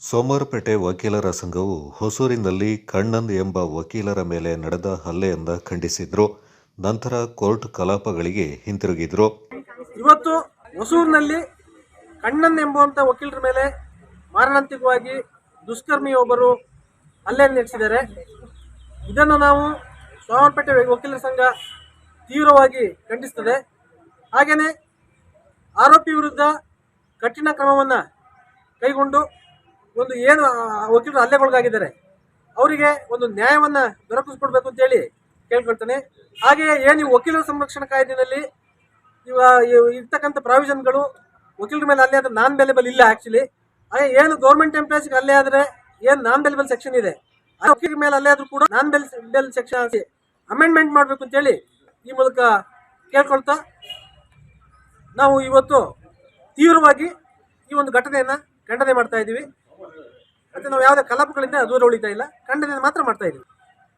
ಸೋಮವಾರಪೇಟೆ ವಕೀಲರ ಸಂಘವು ಹೊಸೂರಿನಲ್ಲಿ ಕಣ್ಣನ್ ಎಂಬ ವಕೀಲರ ಮೇಲೆ ನಡೆದ ಹಲ್ಲೆಯನ್ನು ಖಂಡಿಸಿದ್ರು. ನಂತರ ಕೋರ್ಟ್ ಕಲಾಪಗಳಿಗೆ ಹಿಂತಿರುಗಿದ್ರು. ಇವತ್ತು ಹೊಸೂರಿನಲ್ಲಿ ಕಣ್ಣನ್ ಎಂಬುವಂತ ವಕೀಲರ ಮೇಲೆ ಮಾರಣಾಂತಿಕವಾಗಿ ದುಷ್ಕರ್ಮಿಯೊಬ್ಬರು ಹಲ್ಲೆಯನ್ನು ನಡೆಸಿದ್ದಾರೆ. ಇದನ್ನು ನಾವು ಸೋಮವಾರಪೇಟೆ ವಕೀಲರ ಸಂಘ ತೀವ್ರವಾಗಿ ಖಂಡಿಸುತ್ತದೆ. ಹಾಗೆಯೇ ಆರೋಪಿ ವಿರುದ್ಧ ಕಠಿಣ ಕ್ರಮವನ್ನು ಕೈಗೊಂಡು ಒಂದು ಏನು ವಕೀಲರು ಹಲ್ಲೆಗೊಳಗಾಗಿದ್ದಾರೆ ಅವರಿಗೆ ಒಂದು ನ್ಯಾಯವನ್ನು ದೊರಕಿಸಿಕೊಡ್ಬೇಕು ಅಂತೇಳಿ ಕೇಳ್ಕೊಳ್ತಾನೆ. ಹಾಗೆಯೇ ಏನು ವಕೀಲರ ಸಂರಕ್ಷಣಾ ಕಾಯ್ದೆಯಲ್ಲಿ ಇರ್ತಕ್ಕಂಥ ಪ್ರಾವಿಷನ್ಗಳು ವಕೀಲರ ಮೇಲೆ ಹಲ್ಲೆ ಆದರೆ ನಾನ್ ಬೆಲೆಬಲ್ ಇಲ್ಲ. ಆ್ಯಕ್ಚುಲಿ ಹಾಗೆ ಏನು ಗೌರ್ಮೆಂಟ್ ಎಂಪ್ಲಾಯ್ಸ್ಗೆ ಹಲ್ಲೆ ಆದರೆ ಏನು ನಾನ್ ಬೆಲೆಬಲ್ ಸೆಕ್ಷನ್ ಇದೆ, ಆ ವಕೀಲರ ಮೇಲೆ ಹಲ್ಲೆ ಆದರೂ ಕೂಡ ನಾನ್ ಬೆಲ್ ಸೆಕ್ಷನ್ ಅಮೆಂಡ್ಮೆಂಟ್ ಮಾಡಬೇಕು ಅಂತೇಳಿ ಈ ಮೂಲಕ ಕೇಳ್ಕೊಳ್ತಾ ನಾವು ಇವತ್ತು ತೀವ್ರವಾಗಿ ಈ ಒಂದು ಘಟನೆಯನ್ನು ಖಂಡನೆ ಮಾಡ್ತಾ ಇದ್ದೀವಿ. ಮತ್ತೆ ನಾವು ಯಾವುದೇ ಕಲಾಪಗಳಿಂದ ದೂರ ಉಳಿತಾ ಇಲ್ಲ, ಖಂಡನೆ ಮಾತ್ರ ಮಾಡ್ತಾ ಇದ್ದೀವಿ.